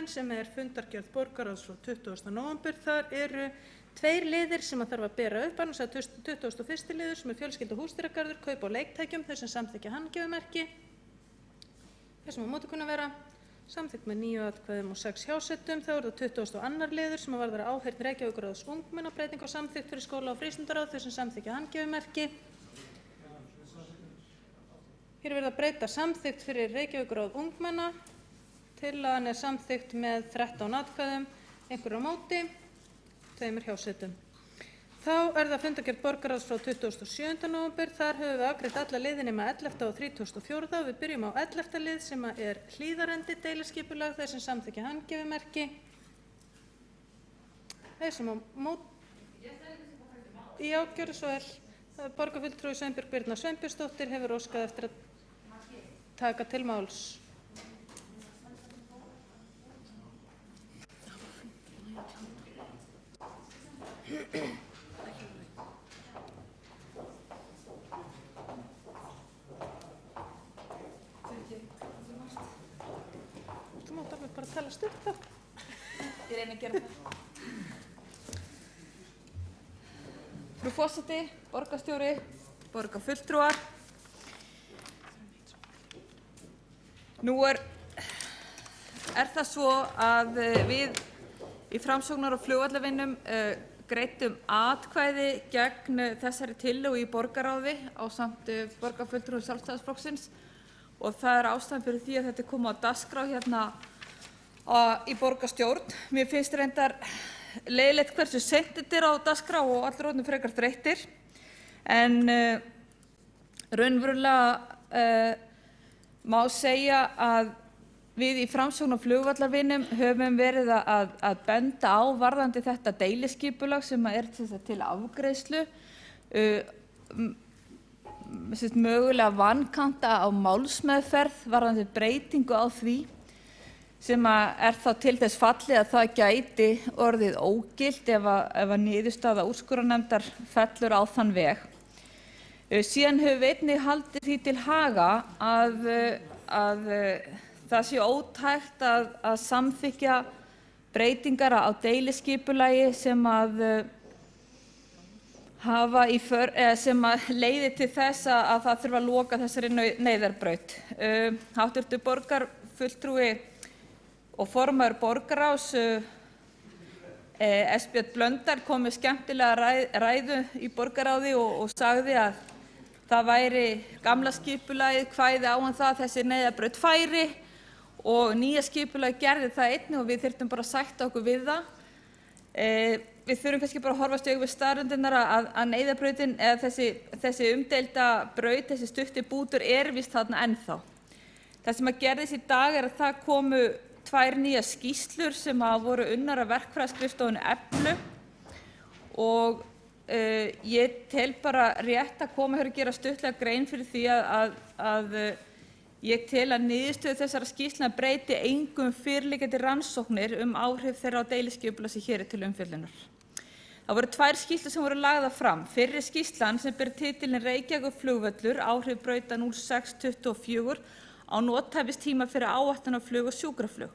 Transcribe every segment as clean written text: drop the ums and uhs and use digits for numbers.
liðurinn sem fundargerð borgarráðs frá 20. nóvember. Þar eru 2 liðir sem þarf að bera upp, annars 21. liður sem fjölskyldu- og húsdýragarður, kaup á leiktækjum, þeir sem samþykkja handgjöfumerki. Þeir sem á móti kunna vera samþykkt með 9 atkvæðum og 6 hjásettum. Þá það 22. liður sem varðar áheyrn Reykjavíkurráðs ungmenna, breyting á samþykkt fyrir skóla- og frístundaráð, þeir sem samþykkja handgjöfumerki. Hér verið að breyta samþykkt fyrir Reykjavíkurráð ungmenna. Tillagan samþykkt með 13 atkvæðum, einhverjum á móti, 2 hjásettum. Þá það fundargerð borgarráðs frá 27. nóvember. Þar höfum við afgreitt alla liði nema 11. og 34. Við byrjum á 11. lið sem Hlíðarendi deiliskipulag, þeir sem samþykkja handgjöfumerki. Þeir sem á móti. Já, gjörðu svo vel. Borgarfulltrúi Sveinbjörg Birna Sveinbjörnsdóttir hefur óskað eftir að taka til máls. Þú mátt alveg bara tala stutt þá. Ég reyni að gera það. Frú forseti, borgarstjóri, borgarfulltrúar. Nú það svo að við í Framsóknar- og flugvallavinnum greiddum atkvæði gegn þessari tillögu í borgarráði ásamt borgarfulltrúum Sjálfstæðisflokksins og það ástæðan fyrir því að þetta kom á dagskrá hérna í borgarstjórn. Mér finnst reyndar leiðilegt hversu seint þetta á dagskrá og allir orðnir frekar þreyttir, en raunverulega má segja að við í Framsókn- og flugvallarvinum höfum verið að benda á varðandi þetta deiliskipulag sem til afgreiðslu, mögulega vankanta á málsmeðferð varðandi breytingu á því sem þá til þess fallið að það gæti orðið ógilt ef að niðurstaða úrskurðarnefndar fellur á þann veg. Síðan höfum við einnig haldið því til haga að það sé ótækt að samþykkja breytingar á deiliskipulagi sem sem leiðir til þess að það þurfi að loka þessari neyðarbraut. Háttvirtur borgarfulltrúi og formaður borgarráðs Björn Blöndal kom með skemmtilega ræðu í borgarráði og sagði að það væri gamla skipulagið kvæði á það að þessi neyðarbraut færi og nýja skipulagið gerði það einnig og við þyrftum bara að sætta okkur við það. Við þurfum kannski bara að horfast í augu við staðreyndirnar að neyðarbrautin eða þessi umdeilda braut, þessi stutti bútur víst þarna ennþá. Það sem gerðist í dag að það komu 2 nýjar skýrslur sem voru unnar af verkfræðiskrifstofunni Eflu og ég tel bara rétt að koma hér og gera stuttlega grein fyrir því að ég tel að niðurstöður þessara skýrslna breyti engum fyrirliggjandi rannsóknir áhrif þeirra á deiliskipulag sem hér til umfjöllunar. Það voru 2 skýrslur sem voru lagðar fram. Fyrri skýrslan sem ber titilinn Reykjavíkurflugvöllur, áhrif brauta 0624 á nothæfistíma fyrir áætlunarflug og sjúkraflug.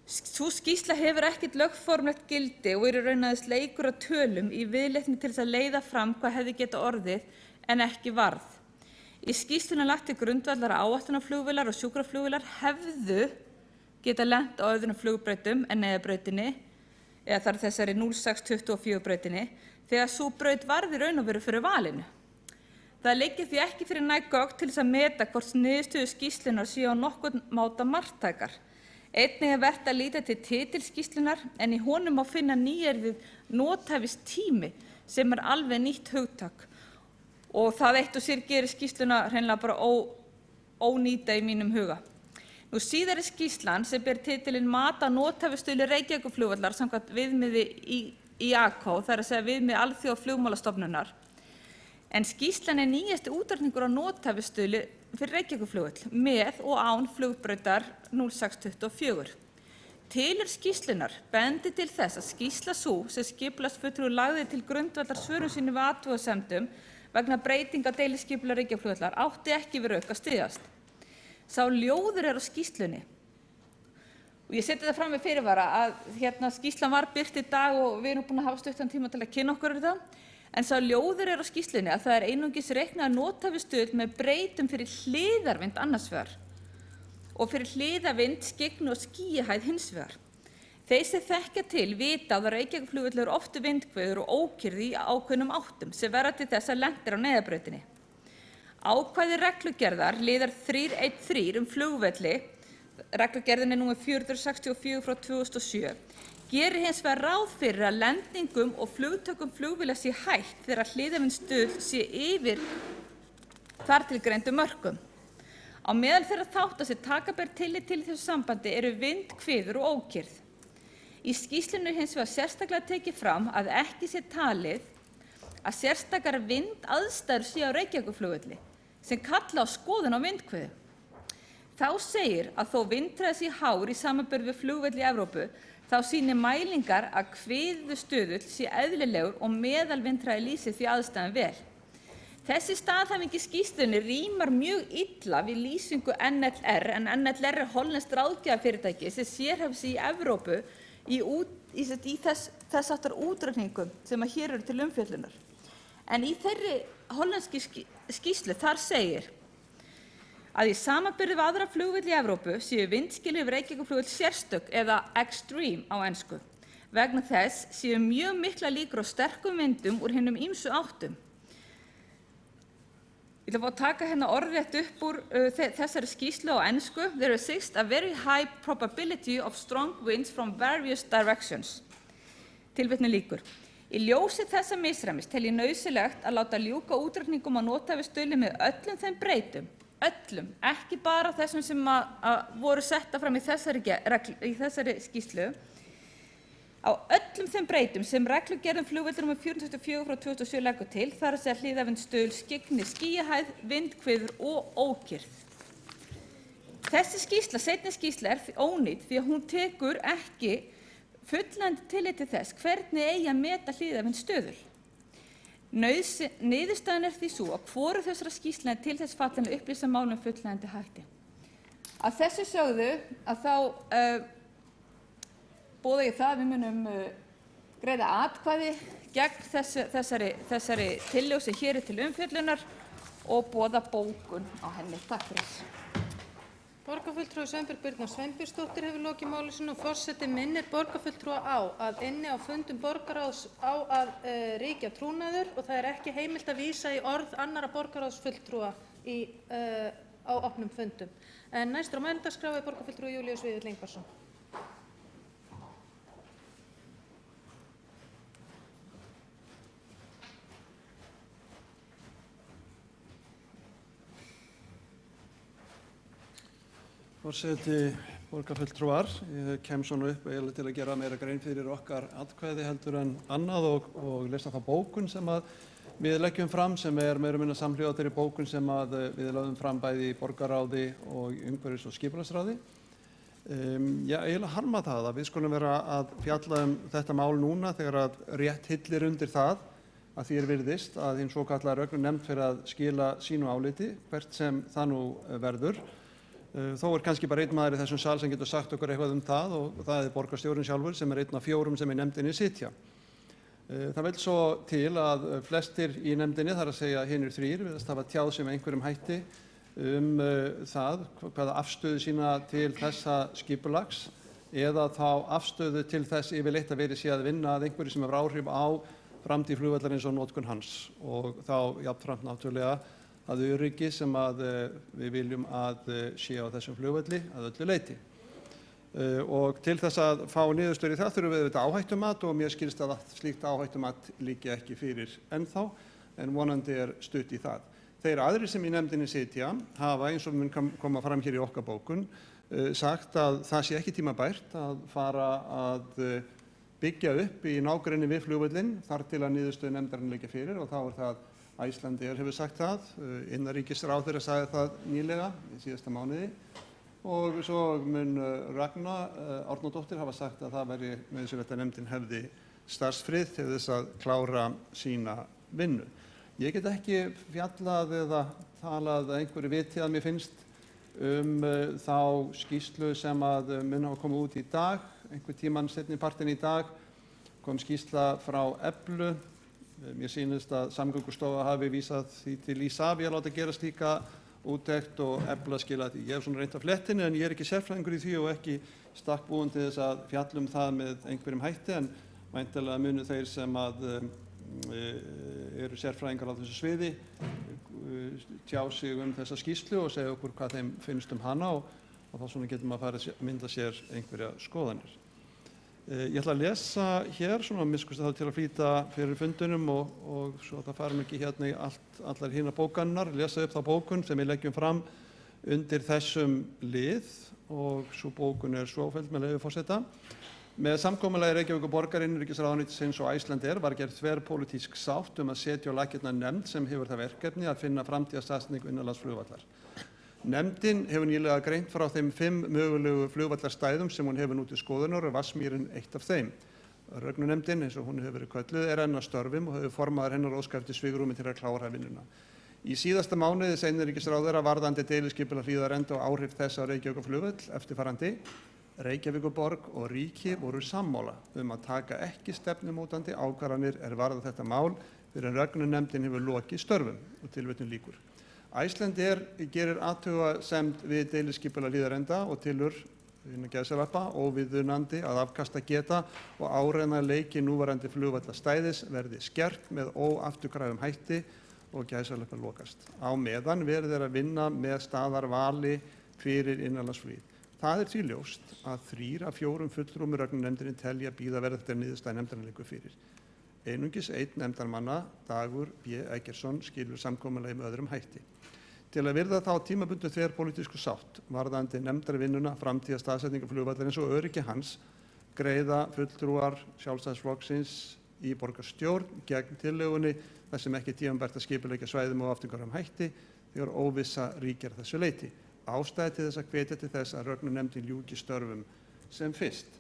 Sú skýrsla hefur ekkert lögformlegt gildi og í raun aðeins leikur að tölum í viðleitni til þess að leiða fram hvað hefði getað orðið en ekki varð. Í skýrslunni lagt til grundvallar að áætlunarflugvélar og sjúkraflugvélar hefðu getað lent á öðrum flugbrautum en neyðarbrautinni, eða þar þessari 0624 brautinni, þegar sú braut varð í raun og veru fyrir valinu. Það liggja því ekki fyrir næg gögn til þess að meta hvort niðurstöður skýrslunnar séu á nokkurn máta marktækar. Einnig vert að líta til titils skýrslunnar en í honum má finna nýyrðið nothæfistími sem alveg nýtt hugtak og það eitt og sér gerir skýrsluna hreinlega bara ónýta í mínum huga. Nú síðari skýrslan sem ber titilinn Mat á nothæfistöðli Reykjavíkurflugvallar samkvæmt viðmiði IAK, það að segja viðmiði Alþjóðaflugmálastofnunar. En skýrslan nýjasti útreikningur á nothæfistöðli fyrir Reykjavíkurflugvöll með og án flugbrautar 0624. Tilurð skýrslunnar bendi til þess að skýrsla sú sem skipulagsfulltrúi lagði til grundvallar svörum sínum við athugasemdum vegna breytinga deiliskipulag Reykjavíkurflugvallar átti ekki við rök að styðjast. Sá ljóður á skýrslunni Og ég seti þetta fram með fyrirvara að skýrslan var birt í dag og við erum búin að hafa stuttan tíma til að kynna okkur þetta. En sá ljóður á skýrslunni að það einungis reiknað að nothæfisstuðull með breytum fyrir hliðarvind annars vegar og fyrir hliðarvind, skyggni og skýjahæð hins vegar. Þeir sem þekkja til vita að Reykjavíkurflugvöllur er oft vindhviður og ókyrrð í ákveðnum áttum sem verða til þess að lendir á neyðarbrautinni. Ákvæði reglugerðar liðar 313 flugvelli, reglugerðin númer 464 frá 2007, gerir hins vegar ráð fyrir að lendingum og flugtökum flugvéla sé hætt þegar hliðarvindsstuðull sé yfir þar til greindu mörkum. Á meðal þeirra þátta sem taka ber tillit til í þessu sambandi eru vindhviður og ókyrrð. Í skýrslunni er hins vegar sérstaklega tekið fram að ekki sé talið að sérstakar vindaðstæður séu á Reykjavíkurflugvelli sem kalla á skoðun á vindhviðu. Þá segir að þó vindhraði sé hár í samanburði við flugvelli í Evrópu, þá sýni mælingar að hviðustuðull sé eðlilegur og meðalvindhraði lýsir því aðstæðum vel. Þessi staðhæfing í skýrslunni rímar mjög illa við lýsingu NLR, en NLR er hollenskt ráðgjafafyrirtæki sem sérhæfir sig í Evrópu í þess áttar útreikningum sem hér eru til umfjöllunar. En í þeirri hollenski skýrslu þar segir að í samanburði við aðra flugvelli í Evrópu séu vindskil yfir Reykjavíkurflugvöll sérstök eða extreme á ensku. Vegna þess séu mjög mikla líkur á sterkum vindum úr hinum ýmsu áttum. Ég ætla að fá að taka hérna orðrétt upp úr þessari skýrslu á ensku. There exists a very high probability of strong winds from various directions. Tilvitnun lýkur. Í ljósi þessa misræmis tel ég nauðsynlegt að láta ljúka útreikningum á nothæfisstuðli með öllum þeim breytum, öllum, ekki bara þessum sem voru setta fram í þessari skýrslu, á öllum þeim breytum sem reglugerðin flugvellir nr. 424 frá 2007 leggur til, þar að segja hliðarvindsstuðull, skyggni, skýjahæð, vindhviður og ókyrrð. Þessi skýrsla, seinni skýrsla, er ónýt því að hún tekur ekki fullnægjandi tillit til þess hvernig eigi að meta hliðarvindsstuðull. Niðurstaðan er því sú að hvorug þessara skýrslna er til þess fallin að upplýsa málum fullnægjandi hætti. Að þessu sögðu að þá boða ég það að við munum greiða atkvæði gegn þessari tillögu sem hér er til umfjöllunar og boða bókun á henni. Takk fyrir. Borgarfulltrúi Sveinbjörg Birna Sveinbjörnsdóttir hefur lokið máli sínu og forseti minnir borgarfulltrúa á að inni á fundum borgarráðs á að ríkja trúnaður og það er ekki heimilt að vísa í orð annarra borgarráðsfulltrúa á opnum fundum. En næstur á mælendaskrá er borgarfulltrúi Júlíus Vífill Ingvarsson. Forseti, borgarfulltrúar, ég kem svona upp eiginlega til að gera meira grein fyrir okkar atkvæði heldur en annað og lesa þá bókun sem við leggjum fram sem er meira og minna samhljóða þeirri bókun sem við lögðum fram bæði í borgarráði og umhverfis- og skipulagsráði. Ég eiginlega harma það að við skulum vera að fjalla þetta mál núna þegar að rétt hillir undir það að því virðist að hinn svokallaða nefnd fyrir að skila sínu áliti hvert sem það nú verður. Þó er kannski bara einn maður í þessum sal sem getur sagt okkur eitthvað það og það er borgarstjórinn sjálfur sem er einn af 4 sem í nefndinni sitja. Það vill svo til að flestir í nefndinni, þar að segja hinir 3, virðast hafa tjáð sig með einhverjum hætti það hvaða afstöðu sína til þessa skipulags eða þá afstöðu til þess yfirleitt að verið sé að vinna að einhverju sem hefur áhrif á framtíð flugvallarins og notkun hans og þá jafnframt náttúrulega að öryggi sem við viljum að sé á þessum flugvelli að öllu leyti. Og til þess að fá niðurstöður í það þurfum við auðvitað áhættumat og mér skilst að slíkt áhættumat líki ekki fyrir ennþá en vonandi er stutt í það. Þeir aðrir sem í nefndinni sitja hafa eins og mun koma fram hér í okkar bókun sagt að það sé ekki tímabært að fara að byggja upp í nágrenni við flugvöllinn þar til að niðurstöður nefndarinnar liggja fyrir og þá er það Icelandair hefur sagt það, innanríkisráðherra sagði það nýlega í síðasta mánuði og svo mun Ragna Árnadóttir hafa sagt að það væri nauðsynlegt að nefndin hefði starfsfrið til þess að klára sína vinnu. Ég get ekki fjallað eða talað að einhverju viti að mér finnst þá skýrslu sem mun hafa komið út í dag, einhver tímann seinni partinn í dag, kom skýrsla frá Eflu. Mér sýnist að Samgöngustofa hafi vísað því til Isavia að láta gera slíka úttekt og Efla skila því. Ég hef svona reynt að flettinni en ég er ekki sérfræðingur í því og ekki stakk búinn til þess að fjalla það með einhverjum hætti, en væntanlega munu þeir sem eru sérfræðingar á þessu sviði tjá sig þessa skýrslu og segja okkur hvað þeim finnst hana og þá svona getur maður farið að mynda sér einhverja skoðanir. Ég ætla að lesa hér, svona miskusti þá til að flýta fyrir fundunum og svo það farum ekki hérna í allar hina bókannar, lesa upp þá bókun sem við leggjum fram undir þessum lið og svo bókun svofelld með leyfi forseta. Með samkomulagi Reykjavíkurborgar, innanríkisráðuneytisins og Icelandair var gerð þverpólitísk sátt að setja á laggirnar nefnd sem hefur það verkefni að finna framtíðarstaðsetningu innanlandsflugvallar. Nefndin hefur nýlega greint frá þeim 5 mögulegu flugvallarstæðum sem hún hefur nú til skoðunar og Vatnsmýrin eitt af þeim. Rögnunefndin, eins og hún hefur verið kölluð, enn að störfum og hefur formaður hennar óskað eftir svigrúmi til að klára vinnuna. Í síðasta mánuði segir innanríkisráðherra varðandi deiliskipulag Hlíðarenda og áhrif þess á Reykjavíkurflugvöll eftirfarandi: Reykjavíkurborg og ríki voru sammála að taka ekki stefnumótandi ákvarðanir varða þetta mál fyrr en Rögnunefndin hefur lokið störfum og tilvitnun lýkur. Icelandair gerir athugasemd við deiliskipulag Hlíðarenda og tilur innan gæsalappa óviðunandi að afkasta geta og áreiðanleiki núverandi flugvallarstæðis verði skert með óafturkræfum hætti og gæsalappa lokast. Á meðan verður að vinna með staðarvali fyrir innanlandsflugið. Það því ljóst að 3 af 4 fulltrúum í Rögnunefndinni telja bíða verða eftir niðurstaða nefndarinnar liggur fyrir. Einungis einn nefndarmanna, Dagur B. Eggertsson, skilur samkomulagi með öðrum hætti. Til að virða þá tímabundnu þverpólitísku sátt varðandi nefndarvinnuna, framtíðarstaðsetningu flugvallarins og öryggi hans, greiða fulltrúar Sjálfstæðisflokksins í borgarstjórn gegn tillögunni þar sem ekki tímabært að skipuleggja svæðum og afturkræfum hætti þegar óvissa ríkir að þessu leyti. Ástæði til þess að hvetja til þess að Rögnunefndin ljúki störfum sem fyrst.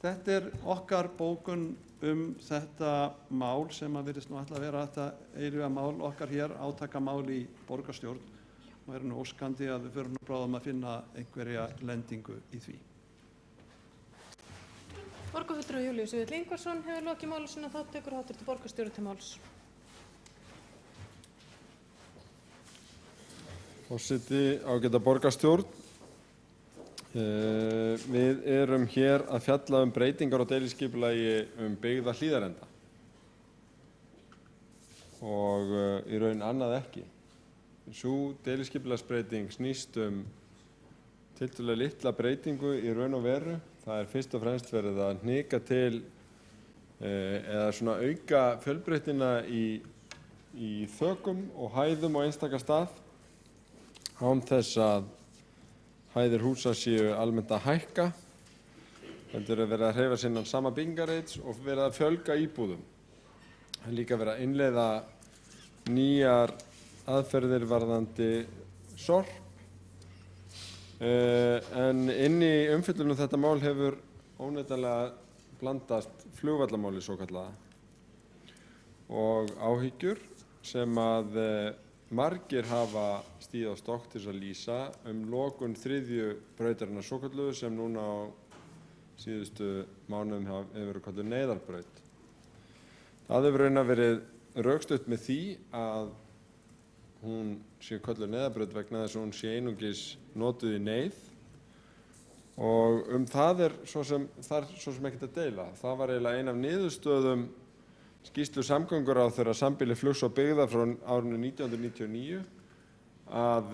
Þetta okkar bókun þetta mál sem virðist nú ætla að vera þetta eilífa mál okkar hér, átakamál í borgarstjórn, og nú óskandi að við förum bráðum að finna einhverja lendingu í því. Borgarfulltrúi Júlíus Vífill Ingvarsson hefur lokið máli sínu og þá tekur hv. borgarstjóri til máls. Forseti, ágæta borgarstjórn. Við erum hér að fjalla breytingar á deiliskipulagi byggða Hlíðarenda og í raun annað ekki. Sú deiliskipulagsbreyting snýst tiltölulega litla breytingu í raun og veru. Það fyrst og fremst verið að hnika til eða svona auka fjölbreytnina í þökum og hæðum á einstaka stað án þess að hæðir húsa séu almennt að hækka. Heldur verið að hreyfa sig innan sama byggingarreits og verið að fjölga íbúðum. Það er líka verið að innleiða nýjar aðferðir varðandi sorp. En inn í umfjöllun þetta mál hefur óneitanlega blandast flugvallamáli svokallaða og áhyggjur sem margir hafa stigið á stokk til að lýsa lokun 3. brautarinnar svokölluðu sem núna á síðustu mánuðum hefur verið kölluð neyðarbraut. Það hefur raunar verið rökstutt með því að hún sé kölluð neyðarbraut vegna þess að hún sé einungis notuð í neyð og það svo sem ekkert að deila. Það var eiginlega ein af niðurstöðum skýrslu samgönguráðherra sambýli flugs og byggða frá árinu 1999 að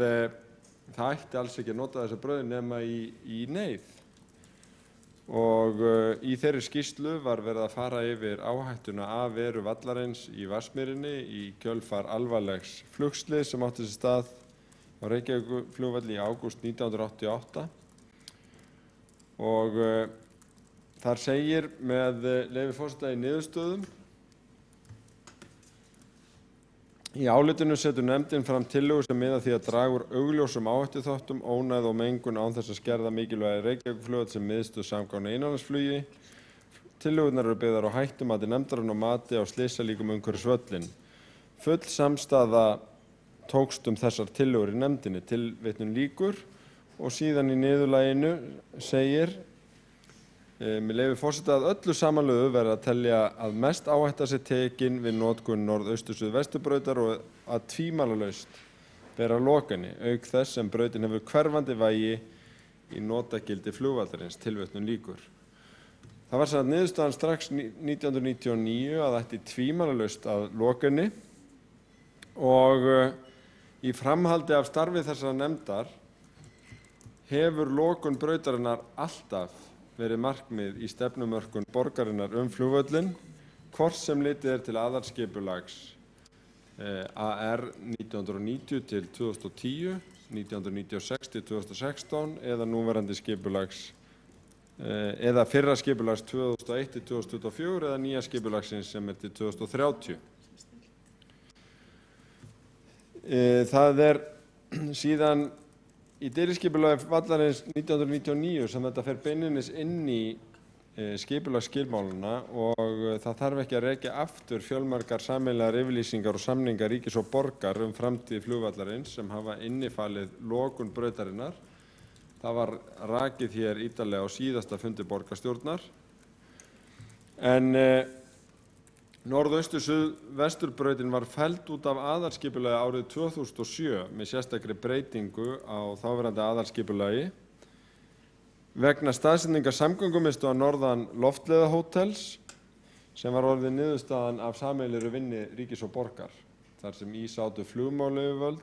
það ætti alls ekki að nota þessa brauð nema í neyð. Og í þeirri skýrslu var verið að fara yfir áhættuna af veru vallarins í Vatnsmýrinni í kjölfar alvarlegs flugslyss sem átti sér stað á Reykjavíkurflugvelli í ágúst 1988. Og þar segir með leyfi forseta í niðurstöðum: Í álitinu setur nefndin fram tillögur sem miða að því að draga úr augljósum áhættuþáttum, ónæði og mengun án þess að skerða mikilvægi Reykjavíkurflugvallar sem miðstöð samgangna í innanlandsflugi. Tillögurnar eru byggðar á hættumati nefndarinnar og mati á slysalíkum umhverfis völlinn. Full samstaða tókst þessar tillögur í nefndinni, tilvitnun lýkur, og síðan í niðurlaginu segir, með leyfi forseta, að öllu samanlögðu verði að telja að mest áhætta sé tekin við notkun norðaustur-suðvesturbrautar og að tvímælalaust bera að loka henni, auk þess sem brautin hefur hverfandi vægi í notagildi flugvallarins, tilvitnun lýkur. Það var samt niðurstaðan strax 1999 að ætti tvímælalaust að loka henni og í framhaldi af starfi þessara nefndar hefur lokun brautarinnar alltaf verið markmið í stefnumörkun borgarinnar flugvöllinn, hvort sem litið til aðalskipulags AR 1990 til 2010, 1996 til 2016 eða núverandi skipulags eða fyrra skipulags 2001 til 2024 eða nýja skipulagsins sem til 2030. Það síðan í deiliskipulagi vallarins 1999 sem þetta fer beinlínis inn í skipulagsskilmálana og það þarf ekki að rekja aftur fjölmargar sameiginlegar yfirlýsingar og samningar ríkis og borgar framtíð flugvallarins sem hafa innifalið lokun brautarinnar. Það var rakið hér ítarlega á síðasta fundi borgarstjórnar. En norðaustur-suðvesturbrautin var felld út af aðalskipulagi árið 2007 með sérstakri breytingu á þáverandi aðalskipulagi vegna staðsetningar samgöngumiðstöðvar norðan Loftleiðahótels sem var orðið niðurstaðan af sameiginlegri vinnu ríkis og borgar, þar sem í sátu flugmálayfirvöld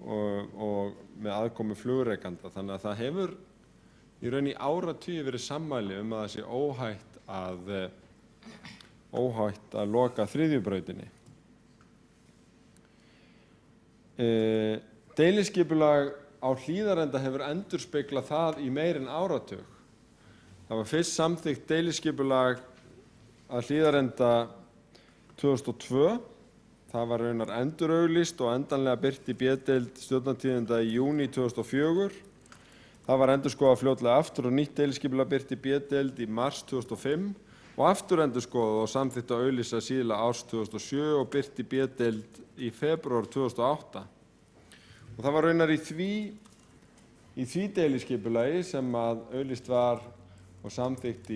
og með aðkomu flugrekanda. Þannig að það hefur í raun í áratugi verið sammæli að það sé óhætt að loka þriðju brautinni. Deiliskipulag á Hlíðarenda hefur endurspeglað það í meira en áratug. Það var fyrst samþykkt deiliskipulag að Hlíðarenda 2002. Það var raunar endurauglýst og endanlega birt í B-deild Stjórnartíðinda í júní 2004. Það var endurskoðað fljótlega aftur og nýtt deiliskipulag birt í B-deild í mars 2005 og aftur endurskoðað og samþykkt að auglýsa síðla árs 2007 og birt í B-deild í febrúar 2008. Og það var raunar í því deiliskipulagi sem að auglýst var og samþykkt í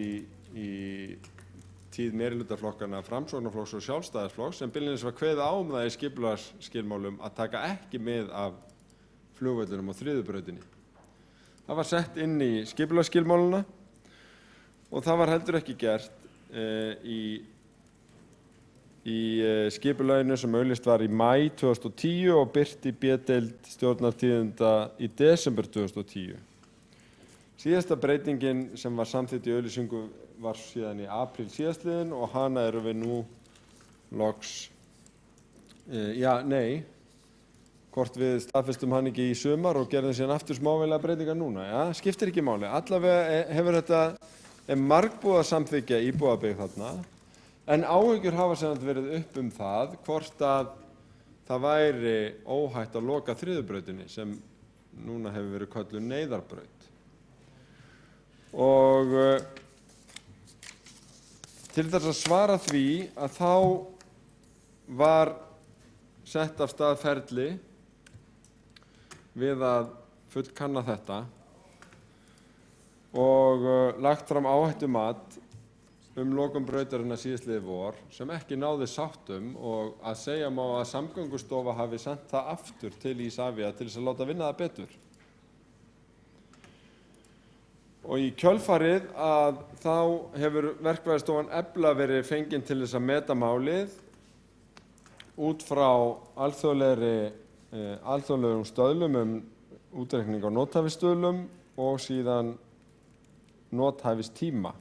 tíð meirihlutaflokkanna Framsóknarflokks og Sjálfstæðisflokks sem beinlínis var kveðið á það í skipulagsskilmálum að taka ekki mið af flugvellinum og þriðju brautinni. Það var sett inn í skipulagsskilmáluna og það var heldur ekki gert í skipulaginu sem auglýst var í maí 2010 og birt í B-deild Stjórnartíðinda í desember 2010. Síðasta breytingin sem var samþykkt í auglýsingu var síðan í apríl síðastliðinn og hana erum við nú loks, hvort við staðfestum hann ekki í sumar og gerðum síðan aftur smávægilegar breytingar núna. Skiptir ekki máli. Allavega hefur þetta margbúið að samþykkja íbúðabyggð þarna, en áhyggjur hafa sem verið upp það hvort að það væri óhætt að loka þriðju brautinni sem núna hefur verið kölluð neyðarbraut. Og til þess að svara því að þá var sett af stað ferli við að fullkanna þetta og lagt fram áhættumat lokun brautarinnar síðastliðið vor sem ekki náði sáttum og að segja má að Samgöngustofa hafi sent það aftur til Isavia til þess að láta vinna það betur. Og í kjölfarið að þá hefur Verkfræðistofan Efla verið fengin til þess að meta málið út frá alþjóðlegum stöðlum útreikning á nothæfisstöðlum og síðan nothæfistíma.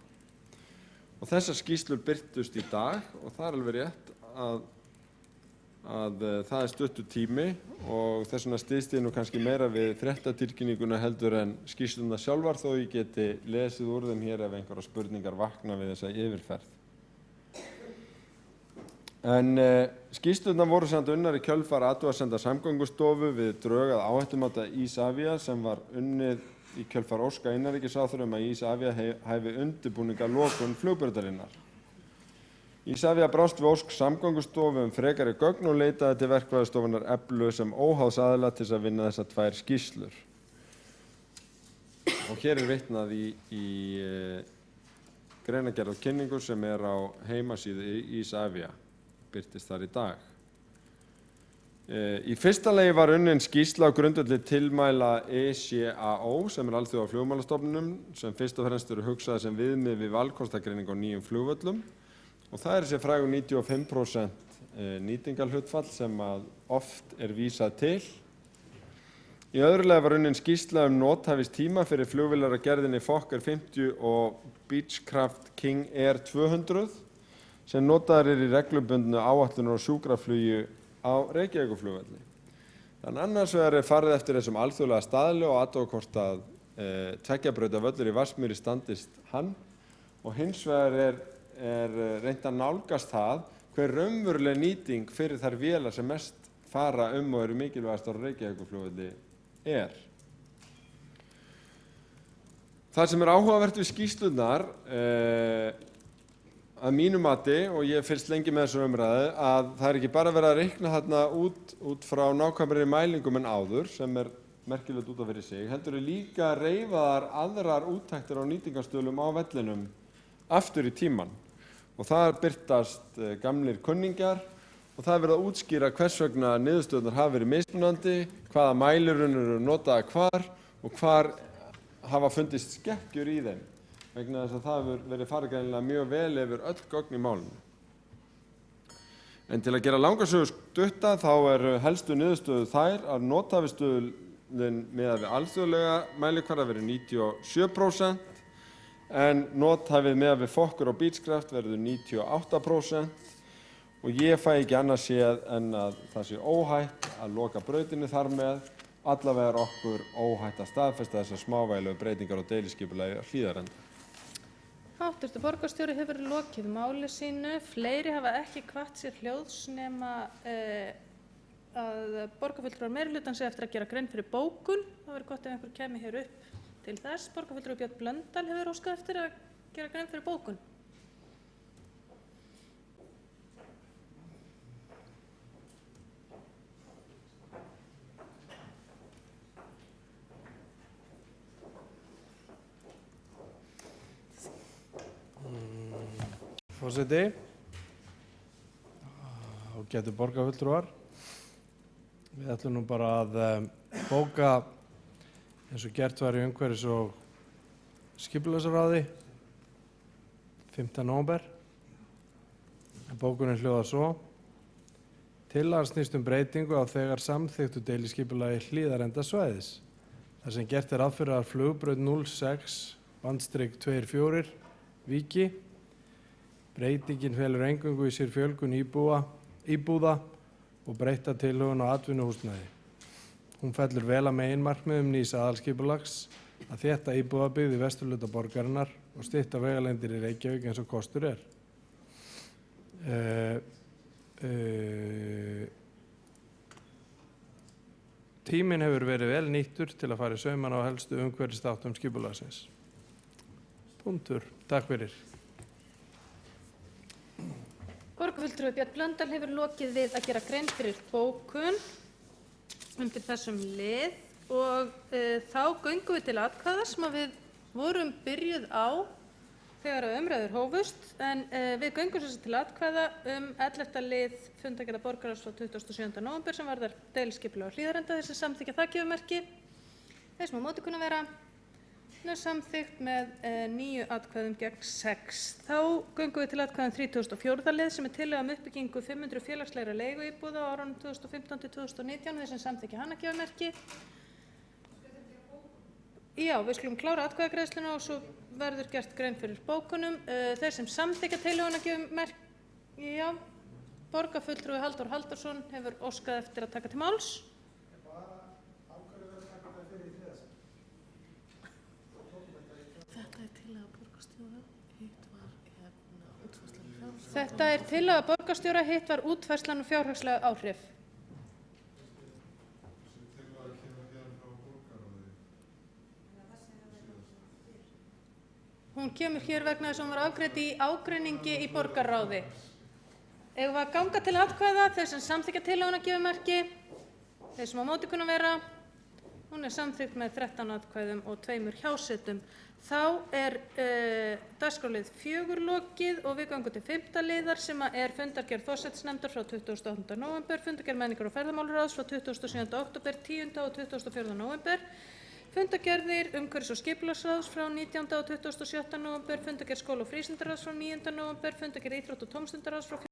Og þessar skýrslur birtust í dag og það alveg rétt að það stuttur tími og þess vegna styðst ég nú kannski meira við fréttatilkynninguna heldur en skýrslurnar sjálfar þó ég geti lesið úr þeim hér ef einhverjar spurningar vakna við þessa yfirferð. En skýrslurnar voru samt unnar í kjölfar athugasemda Samgöngustofu við drög að áhættumati Isavia sem var unnið í kjölfar óska innanríkisráðherra að Isavia hæfi undirbúning að lokun flugbrautarinnar. Isavia brást við ósk Samgöngustofu frekari gögn og leitaði til Verkfræðistofunnar Eflu sem óháðs aðila til þess að vinna þessar tvær skýrslur. Og hér vitnað í greinargerð og kynningu sem á heimasíðu Isavia, birtist þar í dag. Í fyrsta lagi var unnin skýrsla á grundvelli tilmæla ECAO sem alþjóða flugmálastofnunum sem fyrst og fremst eru hugsaðar sem viðmið við valkostagreiningu á nýjum flugvöllum og það er þessi frægu 95% nýtingarhlutfall sem oft vísað til. Í öðru lagi var unnin skýrsla nothæfistíma fyrir flugvélar af gerðinni Fokker 50 og Beechcraft King Air 200 sem notaðar eru í reglubundnu áætlunar og sjúkraflugi á Reykjavíkurflugvelli. Þannig annars vegar farið eftir þessum alþjóðlega staðli og athuga hvort að tveggja brauta völlur í Vatnsmýri standist hann og hins vegar reynt að nálgast það hver raunveruleg nýting fyrir þær vélar sem mest fara og eru mikilvægast á Reykjavíkurflugvelli er. Það sem áhugavert við skýrslurnar að mínu mati, og ég fylgst lengi með þessu umræðu, að það ekki bara verið að reikna þarna út frá nákvæmari mælingum en áður, sem merkilegt út af fyrir sig, heldur líka reifaðar aðrar úttektir á nýtingarstöðlum á vellinum aftur í tímann. Og það birtast gamlir kunningjar og það verið að útskýra hvers vegna niðurstöðurnar hafa verið mismunandi, hvaða mælirunur eru notaðar hvar og hvar hafa fundist skekkjur í þeim. Vegna þess að það hefur verið farið greinilega mjög vel yfir öll gögn í málinu. En til að gera langa sögu stutta þá helstu niðurstöður þær að nothæfisstuðullinn miðað við alþjóðlega mælikvarða verið 97% en nothæfið miðað við Fokker og Beechcraft verður 98% og ég fæ ekki annað séð en að það sé óhætt að loka brautinni þar með, allavega er okkur óhætt að staðfesta þessar smávægilegu breytingar á deiliskipulagi á Hlíðarenda. Háttvirtur borgarstjóri hefur lokið máli sínu. Fleiri hafa ekki hvatt sér hljóðs nema að borgarfulltrúar meirihlutans eigi eftir að gera grein fyrir bókun. Það væri gott ef einhver kæmi hér upp til þess. Borgarfulltrúi Björn Blöndal hefur óskað eftir að gera grein fyrir bókun. Forseti, ágætu borgarfulltrúar, við ætlum nú bara að bóka eins og gert var í umhverfis- og skipulagsráði 5. nóvember. Bókunin hljóðar svo: Tillagan snýst breytingu á þegar samþykktu deiliskipulagi Hlíðarendasvæðis, þar sem gert ráð fyrir að flugbraut 06/24 víki. Breytingin felur eingöngu í sér fjölgun íbúða og breytta tilhögun á atvinnuhúsnæði. Hún fellur vel að meginmarkmiðum nýs aðalskipulags að þétta íbúðabyggð í vesturhluta borgarinnar og stytta vegalengdir í Reykjavík eins og kostur er. Tíminn hefur verið vel nýttur til að fara í saumana á helstu umhverfisþáttum skipulagsins. Punktur. Takk fyrir. Borgarfulltrúi Björn Blöndal hefur lokið við að gera grein fyrir bókun undir þessum lið og þá göngum við til atkvæða sem við vorum byrjuð á þegar umræður hófust en við göngum til atkvæða 11. lið fundargerðar borgarráðs frá 27. nóvember sem varðar deiliskipulag á Hlíðarenda. Þessi samþykkja það gefurmerki. Þeir sem á móti kunna vera samþykkt með 9 atkvæðum gegn 6. Þá göngum við til atkvæðum 34. lið sem tillaga uppbyggingu 500 félagslegra leiguíbúða á árunum 2015 til 2019. Þeir sem samþykkja hana gefurmerki. Já, við skulum klára atkvæðagreiðsluna og svo verður gert grein fyrir bókunum. Þeir sem samþykkja tillöguna gefurmerki. Já, borgarfulltrúi Halldór Halldórsson hefur óskað eftir að taka til máls. Þetta er tillaga borgarstjóra, hitt var útfærslan og fjárhagsleg áhrif. Hún kemur hér vegna þess að hún var afgreidd í ágreiningi í borgarráði. Eigum við að ganga til atkvæða, þeir sem samþykkja tillöguna gefurmerki, þeir sem á móti kunna vera, Hún er samþykkt með 13 atkvæðum og 2 hjásetum. Þá er dagskrárlið 4 lokið og við göngum til 5. liðar sem er fundargerð forsætisnefndar frá 28. nóvember, fundargerð menningar- og ferðamálaráðs frá 27. október, 10. og 24. nóvember, fundargerðir umhverfis- og skipulagsráðs frá 19. og 27. nóvember, fundargerð skóla- og frístundaráðs frá 9. nóvember, fundargerð íþrótta- og tómstundaráðs frá